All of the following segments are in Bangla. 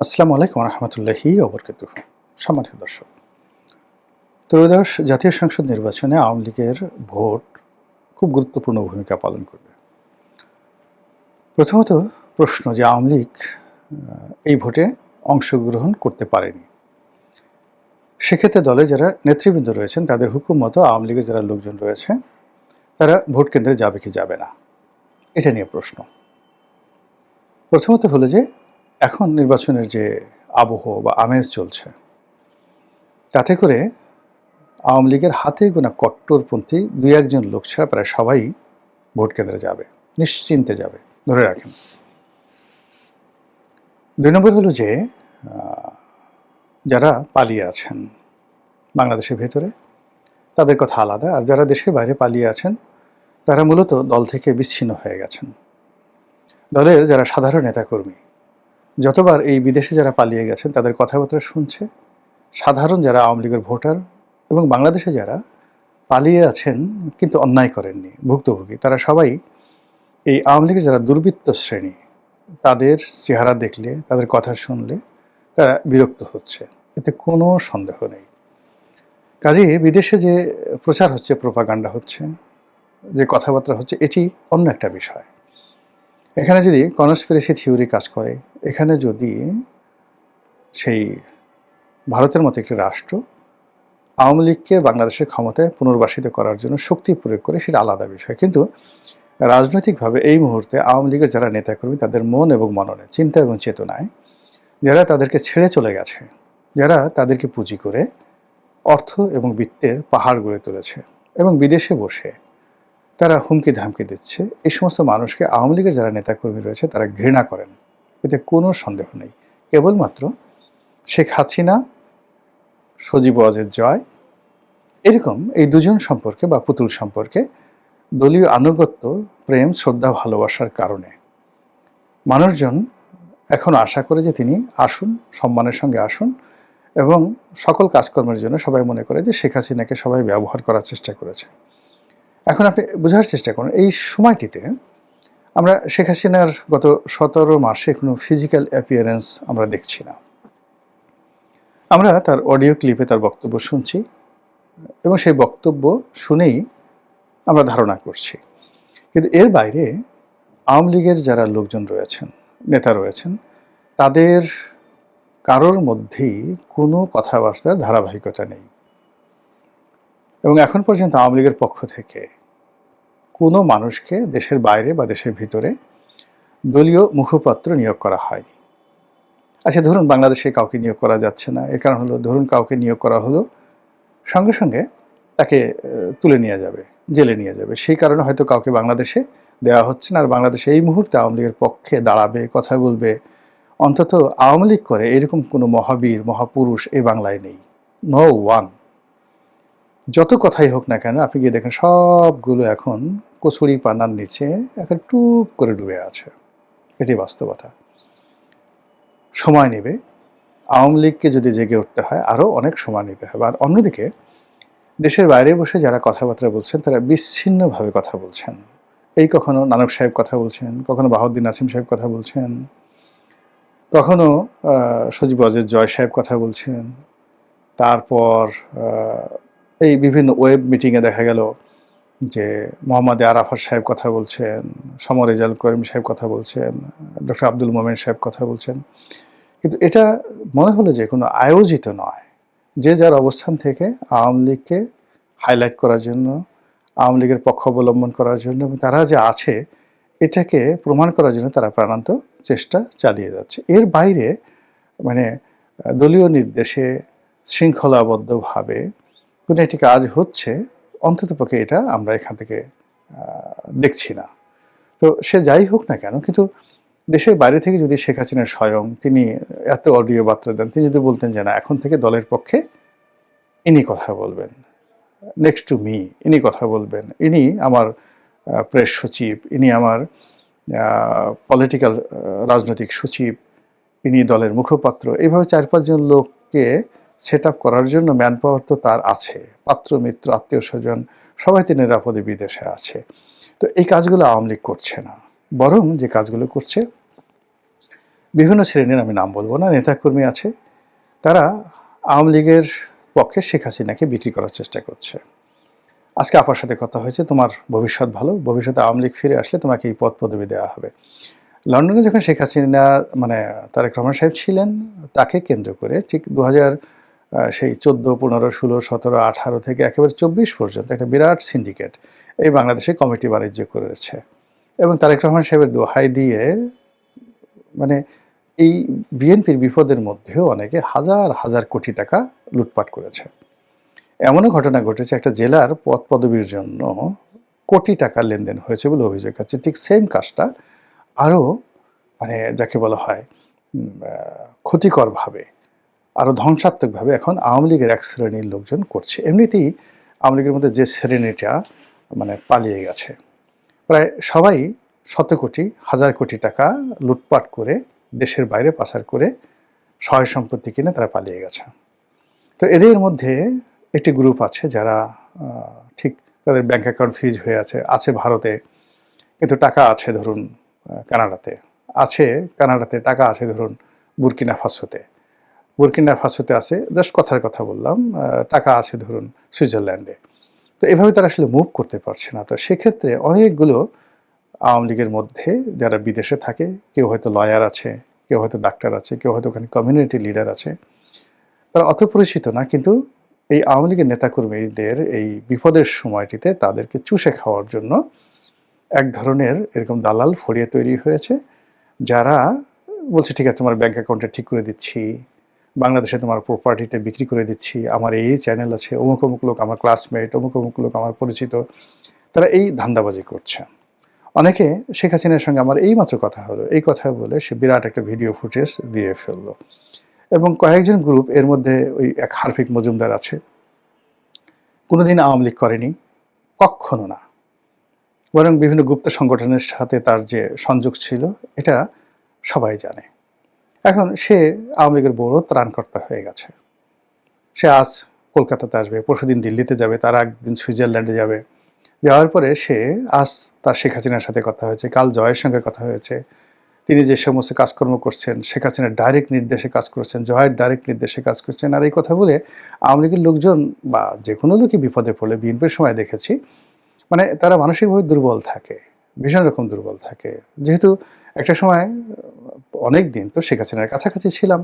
আসসালামু আলাইকুম রহমতুল্লাহি ওবরকাতুহ। সম্মানিত দর্শক, ত্রয়োদশ জাতীয় সংসদ নির্বাচনে আওয়ামী লীগের ভোট খুব গুরুত্বপূর্ণ ভূমিকা পালন করবে। প্রথমত প্রশ্ন যে আওয়ামী লীগ এই ভোটে অংশগ্রহণ করতে পারেনি, সেক্ষেত্রে দলে যারা নেতৃবৃন্দ রয়েছেন তাদের হুকুম মতো আওয়ামী লীগের যারা লোকজন রয়েছে তারা ভোট কেন্দ্রে যাবে কি যাবে না, এটা নিয়ে প্রশ্ন। প্রথমত হলো যে এখন নির্বাচনের যে আবহ বা আমেজ চলছে, তাতে করে আওয়ামী লীগের হাতে গোনা কট্টরপন্থী দুই একজন লোক ছাড়া প্রায় সবাই ভোট কেন্দ্রে যাবে, নিশ্চিন্তে যাবে, ধরে রাখেন। ২ নম্বর হলো যে যারা পালিয়ে আছেন বাংলাদেশের ভেতরে তাদের কথা আলাদা, আর যারা দেশের বাইরে পালিয়ে আছেন তারা মূলত দল থেকে বিচ্ছিন্ন হয়ে গেছেন। দলের যারা সাধারণ নেতাকর্মী যতবার এই বিদেশে যারা পালিয়ে গেছেন তাদের কথাবার্তা শুনছে, সাধারণ যারা আওয়ামী লীগের ভোটার এবং বাংলাদেশে যারা পালিয়ে আছেন কিন্তু অন্যায় করেননি, ভুক্তভোগী, তারা সবাই এই আওয়ামী লীগের যারা দুর্বৃত্ত শ্রেণী তাদের চেহারা দেখলে, তাদের কথা শুনলে তারা বিরক্ত হচ্ছে, এতে কোনো সন্দেহ নেই। কাজেই বিদেশে যে প্রচার হচ্ছে, প্রোপাগান্ডা হচ্ছে, যে কথাবার্তা হচ্ছে, এটি অন্য একটা বিষয়। এখানে যদি কনস্পিরেসি থিওরি কাজ করে, এখানে যদি সেই ভারতের মতো একটি রাষ্ট্র আওয়ামী লীগকে বাংলাদেশের ক্ষমতায় পুনর্বাসিত করার জন্য শক্তি প্রয়োগ করে, সেটা আলাদা বিষয়। কিন্তু রাজনৈতিকভাবে এই মুহূর্তে আওয়ামী লীগের যারা নেতাকর্মী তাদের মন এবং মননে, চিন্তা এবং চেতনায় যারা তাদেরকে ছেড়ে চলে গেছে, যারা তাদেরকে পুঁজি করে অর্থ এবং বিত্তের পাহাড় গড়ে তুলেছে এবং বিদেশে বসে তারা হুমকি ধামকি দিচ্ছে, এই সমস্ত মানুষকে আওয়ামী লীগের যারা নেতাকর্মী রয়েছে তারা ঘৃণা করেন, এতে কোনো সন্দেহ নেই। কেবলমাত্র শেখ হাসিনা, সজীব ওয়াজেদ জয়, এরকম এই দুজন সম্পর্কে বা পুতুল সম্পর্কে দলীয় আনুগত্য, প্রেম, শ্রদ্ধা, ভালোবাসার কারণে মানুষজন এখন আশা করে যে তিনি আসুন, সম্মানের সঙ্গে আসুন, এবং সকল কাজকর্মের জন্য সবাই মনে করে যে শেখ হাসিনাকে সবাই ব্যবহার করার চেষ্টা করেছে। এখন আপনি বোঝার চেষ্টা করুন, এই সময়টিতে আমরা শেখ হাসিনার গত 17 মাসে কোনো ফিজিক্যাল অ্যাপিয়ারেন্স আমরা দেখছি না। আমরা তার অডিও ক্লিপে তার বক্তব্য শুনছি এবং সেই বক্তব্য শুনেই আমরা ধারণা করছি। কিন্তু এর বাইরে আওয়ামী লীগের যারা লোকজন রয়েছেন, নেতা রয়েছেন, তাদের কারোর মধ্যেই কোনো কথাবার্তার ধারাবাহিকতা নেই এবং এখন পর্যন্ত আওয়ামী লীগের পক্ষ থেকে কোনো মানুষকে দেশের বাইরে বা দেশের ভিতরে দলীয় মুখপাত্র নিয়োগ করা হয়নি। আচ্ছা, ধরুন বাংলাদেশে কাউকে নিয়োগ করা যাচ্ছে না, এর কারণ হলো ধরুন কাউকে নিয়োগ করা হলো, সঙ্গে সঙ্গে তাকে তুলে নিয়ে যাবে, জেলে নিয়ে যাবে, সেই কারণে হয়তো কাউকে বাংলাদেশে দেওয়া হচ্ছে না। আর বাংলাদেশে এই মুহূর্তে আওয়ামী লীগের পক্ষে দাঁড়াবে, কথা বলবে, অন্তত আওয়ামী লীগ করে এরকম কোনো মহাবীর, মহাপুরুষ এই বাংলায় নেই। No one. যত কথাই হোক না কেন, আপনি গিয়ে দেখেন সবগুলো এখন কচুরি পানার নিচে এখন টুপ করে ডুবে আছে। এটি বাস্তবতা। সময় নেবে, আওয়ামী লীগকে যদি জেগে উঠতে হয় আরও অনেক সময় নিতে হবে। আর অন্যদিকে দেশের বাইরে বসে যারা কথাবার্তা বলছেন তারা বিচ্ছিন্নভাবে কথা বলছেন। এই কখনো নানক সাহেব কথা বলছেন, কখনো বাহাউদ্দিন নাসিম সাহেব কথা বলছেন, কখনো সজীব ওয়াজেদ জয় সাহেব কথা বলছেন, তারপর এই বিভিন্ন ওয়েব মিটিংয়ে দেখা গেল যে মোহাম্মদ আরাফাত সাহেব কথা বলছেন, সমর রেজাউল করিম সাহেব কথা বলছেন, ডক্টর আব্দুল মোমেন সাহেব কথা বলছেন। কিন্তু এটা মনে হলো যে কোনো আয়োজিত নয়, যে যার অবস্থান থেকে আওয়ামী লীগকে হাইলাইট করার জন্য, আওয়ামী লীগের পক্ষ অবলম্বন করার জন্য এবং তারা যে আছে এটাকে প্রমাণ করার জন্য তারা প্রাণান্ত চেষ্টা চালিয়ে যাচ্ছে। এর বাইরে মানে দলীয় নির্দেশে শৃঙ্খলাবদ্ধভাবে কোনো একটি কাজ হচ্ছে, অন্ততপক্ষে এটা আমরা এখান থেকে দেখছি না। তো সে যাই হোক না কেন, কিন্তু দেশের বাইরে থেকে যদি শেখ হাসিনা স্বয়ং তিনি এত অডিও বার্তা দেন, তিনি যদি বলতেন যে না এখন থেকে দলের পক্ষে ইনি কথা বলবেন, নেক্সট টু মি ইনি কথা বলবেন, ইনি আমার প্রেস সচিব, ইনি আমার পলিটিক্যাল রাজনৈতিক সচিব, ইনি দলের মুখপাত্র, এইভাবে 4-5 জন লোককে সেট আপ করার জন্য ম্যান পাওয়ার তো তার আছে, পাত্র মিত্র আত্মীয় স্বজন সবাই তো নিরাপদে বিদেশে আছে। তো এই কাজগুলো আওয়ামী লীগ করছে না, বরং যে কাজগুলো করছে বিভিন্ন শ্রেণীর, আমি নাম বলব না, নেতাকর্মী আছে, তারা আওয়ামী লীগের পক্ষে শেখ হাসিনাকে বিক্রি করার চেষ্টা করছে। আজকে আপার সাথে কথা হয়েছে, তোমার ভবিষ্যৎ ভালো, ভবিষ্যতে আওয়ামী লীগ ফিরে আসলে তোমাকে এই পদ পদবি দেওয়া হবে। লন্ডনে যখন শেখ হাসিনা মানে তারেক রহমান সাহেব ছিলেন, তাকে কেন্দ্র করে ঠিক ২০০০ সেই ১৪, ১৫, ১৬, ১৭, ১৮ থেকে একেবারে ২৪ পর্যন্ত একটা বিরাট সিন্ডিকেট এই বাংলাদেশে কমিটি বাণিজ্য করেছে। এবং তারেক রহমান সাহেবের দোহাই দিয়ে মানে এই বিএনপির বিপদের মধ্যেও অনেকে হাজার হাজার কোটি টাকা লুটপাট করেছে। এমনও ঘটনা ঘটেছে, একটা জেলার পদ পদবীর জন্য কোটি টাকা লেনদেন হয়েছে বলে অভিযোগ আছে। ঠিক সেম কাজটা আরও যাকে বলা হয় ক্ষতিকরভাবে, আরও ধ্বংসাত্মকভাবে এখন আওয়ামী লীগের এক শ্রেণীর লোকজন করছে। এমনিতেই আওয়ামী লীগের মধ্যে যে শ্রেণীটা পালিয়ে গেছে, প্রায় সবাই শত কোটি, হাজার কোটি টাকা লুটপাট করে দেশের বাইরে পাচার করে সহায় সম্পত্তি কিনে তারা পালিয়ে গেছে। তো এদের মধ্যে একটি গ্রুপ আছে যারা ঠিক তাদের ব্যাংক অ্যাকাউন্ট ফ্রিজ হয়ে আছে ভারতে, কিন্তু টাকা আছে ধরুন কানাডাতে টাকা আছে ধরুন বুরকিনা ফাসোতে আছে, জাস্ট কথার কথা বললাম, টাকা আছে ধরুন সুইজারল্যান্ডে। তো এভাবে তারা আসলে মুভ করতে পারছে না। তো সেক্ষেত্রে অনেকগুলো আওয়ামী লীগের মধ্যে যারা বিদেশে থাকে, কেউ হয়তো লয়ার আছে, কেউ হয়তো ডাক্তার আছে, কেউ হয়তো ওখানে কমিউনিটি লিডার আছে, তারা অত পরিচিত না, কিন্তু এই আওয়ামী লীগের নেতাকর্মীদের এই বিপদের সময়টিতে তাদেরকে চুষে খাওয়ার জন্য এক ধরনের এরকম দালাল ফড়িয়ে তৈরি হয়েছে, যারা বলছে ঠিক আছে তোমার ব্যাংক অ্যাকাউন্টে ঠিক করে দিচ্ছি, বাংলাদেশে তোমার প্রপার্টিতে বিক্রি করে দিচ্ছি, আমার এই চ্যানেল আছে, অমুক অমুক লোক আমার ক্লাসমেট, অমুক অমুক লোক আমার পরিচিত, তারা এই ধান্দাবাজি করছে। অনেকে শেখ হাসিনার সঙ্গে আমার এইমাত্র কথা হলো, এই কথা বলে সে বিরাট একটা ভিডিও ফুটেজ দিয়ে ফেললো। এবং কয়েকজন গ্রুপ এর মধ্যে ওই এক হারফিক মজুমদার আছে, কোনোদিন আওয়ামী লীগ করেনি, কখনো না, বরং বিভিন্ন গুপ্ত সংগঠনের সাথে তার যে সংযোগ ছিল এটা সবাই জানে। এখন সে আওয়ামী লীগের বড় ত্রাণকর্তা হয়ে গেছে। সে আজ কলকাতাতে আসবে, পরশুদিন দিল্লিতে যাবে, তার একদিন সুইজারল্যান্ডে যাবে, যাওয়ার পরে সে আজ তার শেখ হাসিনার সাথে কথা হয়েছে, কাল জয়ের সঙ্গে কথা হয়েছে, তিনি যে সমস্ত কাজকর্ম করছেন, শেখ হাসিনার ডাইরেক্ট নির্দেশে কাজ করছেন, জয়ের ডাইরেক্ট নির্দেশে কাজ করছেন। আর এই কথা বলে আওয়ামী লীগের লোকজন বা যে কোনো লোকই বিপদে পড়লে বিএনপির সময় দেখেছি তারা মানসিকভাবে দুর্বল থাকে, ভীষণ রকম দুর্বল থাকে। যেহেতু একটা সময় অনেক দিন তো শেখ হাসিনার কাছাকাছি ছিলাম,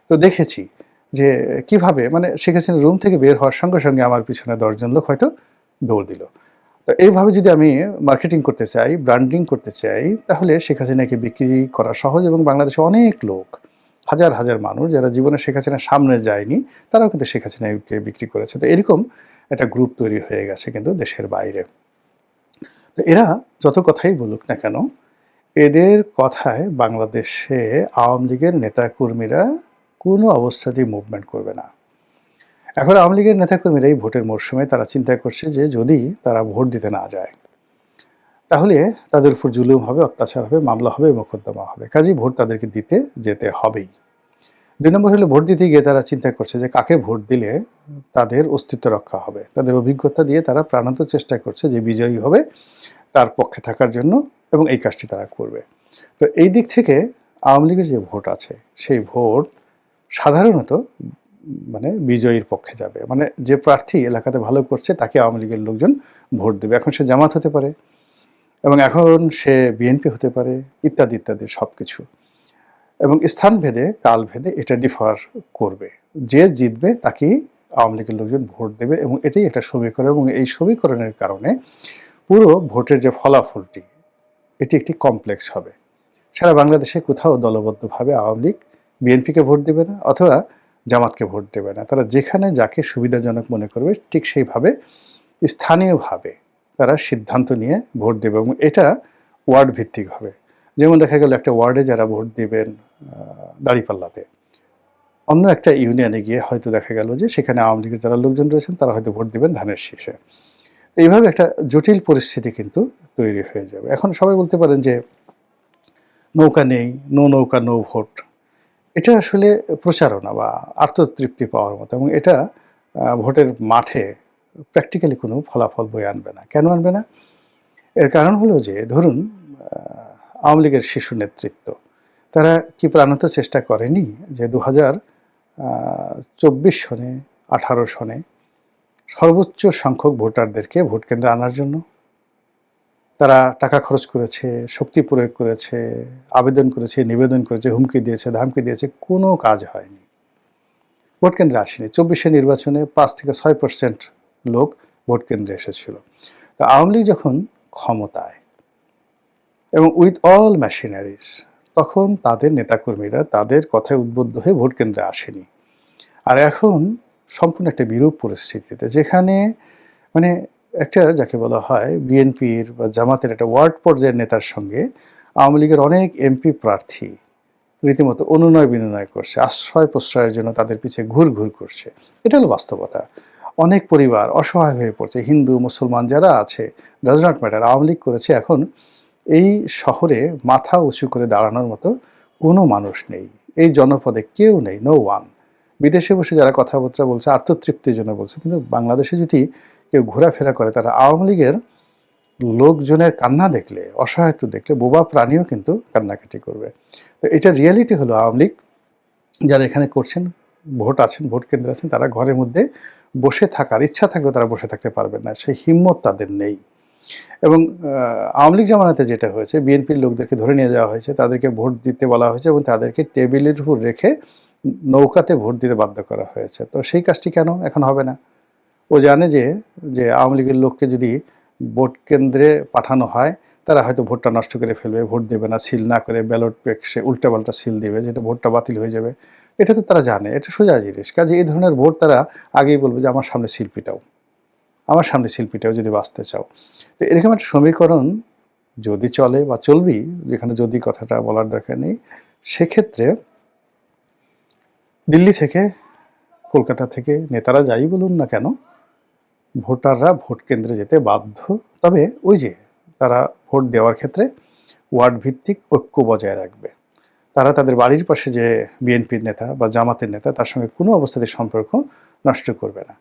তো দেখেছি যে কিভাবে শেখ হাসিনার রুম থেকে বের হওয়ার সঙ্গে সঙ্গে আমার পিছনে ১০ জন লোক হয়তো দৌড় দিল। তো এইভাবে যদি আমি মার্কেটিং করতে চাই, ব্র্যান্ডিং করতে চাই, তাহলে শেখ হাসিনাকে বিক্রি করা সহজ। এবং বাংলাদেশে অনেক লোক, হাজার হাজার মানুষ যারা জীবনে শেখ হাসিনার সামনে যায়নি, তারাও কিন্তু শেখ হাসিনাকে বিক্রি করেছে। তো এরকম একটা গ্রুপ তৈরি হয়ে গেছে কিন্তু দেশের বাইরে। তো এরা যত কথাই বলুক না কেন, এদের কথায় বাংলাদেশে আওয়ামী লীগের নেতাকর্মীরা কোনো অবস্থাতেই মুভমেন্ট করবে না। এখন আওয়ামী লীগের নেতাকর্মীরা এই ভোটের মরশুমে তারা চিন্তা করছে যে যদি তারা ভোট দিতে না যায়, তাহলে তাদের উপর জুলুম হবে, অত্যাচার হবে, মামলা হবে, মোকদ্দমা হবে, কাজেই ভোট তাদেরকে দিতে যেতে হবেই। ২ নম্বর হলো ভোট দিতে গিয়ে তারা চিন্তা করছে যে কাকে ভোট দিলে তাদের অস্তিত্ব রক্ষা হবে। তাদের অভিজ্ঞতা দিয়ে তারা প্রাণান্ত চেষ্টা করছে যে বিজয়ী হবে তার পক্ষে থাকার জন্য, এবং এই কাজটি তারা করবে। তো এই দিক থেকে আওয়ামী লীগের যে ভোট আছে, সেই ভোট সাধারণত বিজয়ীর পক্ষে যাবে। যে প্রার্থী এলাকাতে ভালো করছে তাকে আওয়ামী লীগের লোকজন ভোট দেবে। এখন সে জামাত হতে পারে, এবং এখন সে বিএনপি হতে পারে, ইত্যাদি ইত্যাদি সবকিছু। এবং স্থানভেদে, কালভেদে এটা ডিফার করবে। যে জিতবে তাকেই আওয়ামী লীগের লোকজন ভোট দেবে, এবং এটাই একটা সমীকরণ। এবং এই সমীকরণের কারণে পুরো ভোটের যে ফলাফলটি, এটি একটি কমপ্লেক্স হবে। সারা বাংলাদেশে কোথাও দলবদ্ধভাবে আওয়ামী লীগ বিএনপিকে ভোট দেবে না, অথবা জামাতকে ভোট দেবে না। তারা যেখানে যাকে সুবিধাজনক মনে করবে ঠিক সেইভাবে স্থানীয়ভাবে তারা সিদ্ধান্ত নিয়ে ভোট দেবে, এবং এটা ওয়ার্ড ভিত্তিক হবে। যেমন দেখা গেল একটা ওয়ার্ডে যারা ভোট দিবেন দাঁড়িপাল্লাতে, অন্য একটা ইউনিয়নে গিয়ে হয়তো দেখা গেল যে সেখানে আওয়ামী লীগের যারা লোকজন রয়েছেন তারা হয়তো ভোট দিবেন ধানের শীষে। এইভাবে একটা জটিল পরিস্থিতি কিন্তু তৈরি হয়ে যাবে। এখন সবাই বলতে পারেন যে নৌকা নেই, নো নৌকা নো ভোট, এটা আসলে প্রচারণা বা আত্মতৃপ্তি পাওয়ার মতো, এবং এটা ভোটের মাঠে প্র্যাকটিক্যালি কোনো ফলাফল বয়ে আনবে না। কেন আনবে না? এর কারণ হলো যে ধরুন আওয়ামী লীগের শীর্ষ নেতৃত্ব তারা কি প্রাণত চেষ্টা করেনি যে 2024 সনে 18 সনে সর্বোচ্চ সংখ্যক ভোটারদেরকে ভোট কেন্দ্রে আনার জন্য? তারা টাকা খরচ করেছে, শক্তি প্রয়োগ করেছে, আবেদন করেছে, নিবেদন করেছে, হুমকি দিয়েছে, ধামকি দিয়েছে, কোনো কাজ হয়নি। ভোট কেন্দ্রে আসেনি। 24 নির্বাচনে 5 থেকে 6% লোক ভোট কেন্দ্রে এসেছিল। তো আওয়ামী লীগ যখন ক্ষমতায় এবং উইথ অল মেশিনারিজ, তখন তাদের নেতাকর্মীরা তাদের কথায় উদ্বুদ্ধ হয়ে ভোট কেন্দ্রে আসেনি। আর এখন সম্পূর্ণ একটা বিরূপ পরিস্থিতিতে, যেখানে মানে একটা যাকে বলা হয় বিএনপির বা জামাতের একটা ওয়ার্ড পর্যায়ের নেতার সঙ্গে আওয়ামী লীগের অনেক এমপি প্রার্থী রীতিমতো অনুনয় বিনয় করছে, আশ্রয় প্রশ্রয়ের জন্য তাদের পিছিয়ে ঘুর করছে। এটা হলো বাস্তবতা। অনেক পরিবার অসহায় হয়ে পড়ছে, হিন্দু মুসলমান যারা আছে, does not matter. Awami League করেছে, এখন এই শহরে মাথা উঁচু করে দাঁড়ানোর মতো কোনো মানুষ নেই, এই জনপদে কেউ নেই, নো ওয়ান। বিদেশে বসে যারা কথাবার্তা বলছে আত্মতৃপ্তির জন্য বলছে, কিন্তু বাংলাদেশে যদি কেউ ঘোরাফেরা করে, তারা আওয়ামী লীগের লোকজনের কান্না দেখলে, অসহায়ত্ব দেখলে বোবা প্রাণীও কিন্তু কান্নাকাটি করবে। তো এটা রিয়ালিটি হলো, আওয়ামী লীগ যারা এখানে করছেন, ভোট আছেন, ভোট কেন্দ্রে আছেন, তারা ঘরের মধ্যে বসে থাকার ইচ্ছা থাকলেও তারা বসে থাকতে পারবেন না, সেই হিম্মত তাদের নেই। এবং আওয়ামী লীগ জামানাতে যেটা হয়েছে, বিএনপির লোকদেরকে ধরে নিয়ে যাওয়া হয়েছে, তাদেরকে ভোট দিতে বলা হয়েছে এবং তাদেরকে টেবিলের উপর রেখে নৌকাতে ভোট দিতে বাধ্য করা হয়েছে। তো সেই কাজটি কেন এখন হবে না? ও জানে যে যে আওয়ামী লীগের লোককে যদি ভোট কেন্দ্রে পাঠানো হয়, তারা হয়তো ভোটটা নষ্ট করে ফেলবে, ভোট দেবে না, সিল না করে ব্যালট পেক্সে উল্টাপাল্টা সিল দেবে, যেটা ভোটটা বাতিল হয়ে যাবে। এটা তো তারা জানে, এটা সোজা জিনিস। কাজে এই ধরনের ভোট তারা আগেই বলবে যে আমার সামনে সিল পিটাও, আমার সামনে সিল পিটাও যদি বাঁচতে চাও। তো এরকম একটা সমীকরণ যদি চলে বা চলবি, যেখানে যদি কথাটা বলার দরকার নেই, সেক্ষেত্রে দিল্লি থেকে, কলকাতা থেকে নেতারা যাই বলুন না কেন, ভোটাররা ভোট কেন্দ্রে যেতে বাধ্য। তবে ওই যে তারা ভোট দেওয়ার ক্ষেত্রে ওয়ার্ড ভিত্তিক ঐক্য বজায় রাখবে। তারা তাদের বাড়ির পাশে যে বিএনপির নেতা বা জামাতের নেতা, তার সঙ্গে কোনো অবস্থাতে সম্পর্ক নষ্ট করবে না।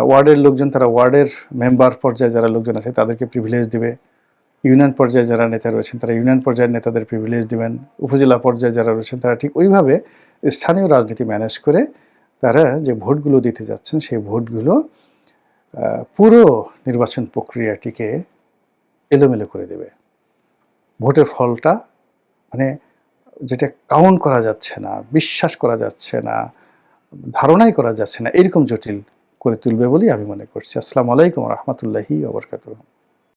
ওয়ার্ডের লোকজন, তারা ওয়ার্ডের মেম্বার পর্যায়ে যারা লোকজন আছে তাদেরকে প্রিভিলেজ দিবে। ইউনিয়ন পর্যায়ে যারা নেতা রয়েছেন, তারা ইউনিয়ন পর্যায়ের নেতাদের প্রিভিলেজ দিবেন। উপজেলা পর্যায়ে যারা রয়েছেন, তারা ঠিক ওইভাবে স্থানীয় রাজনীতি ম্যানেজ করে তারা যে ভোটগুলো দিতে যাচ্ছেন, সেই ভোটগুলো পুরো নির্বাচন প্রক্রিয়াটিকে এলোমেলো করে দেবে। ভোটের ফলটা মানে যেটা কাউন্ট করা যাচ্ছে না, বিশ্বাস করা যাচ্ছে না, ধারণাই করা যাচ্ছে না, এরকম জটিল করে তুলবে বলেই আমি মনে করছি। আসসালামু আলাইকুম ওয়া রাহমাতুল্লাহি ওয়া বারাকাতুহু।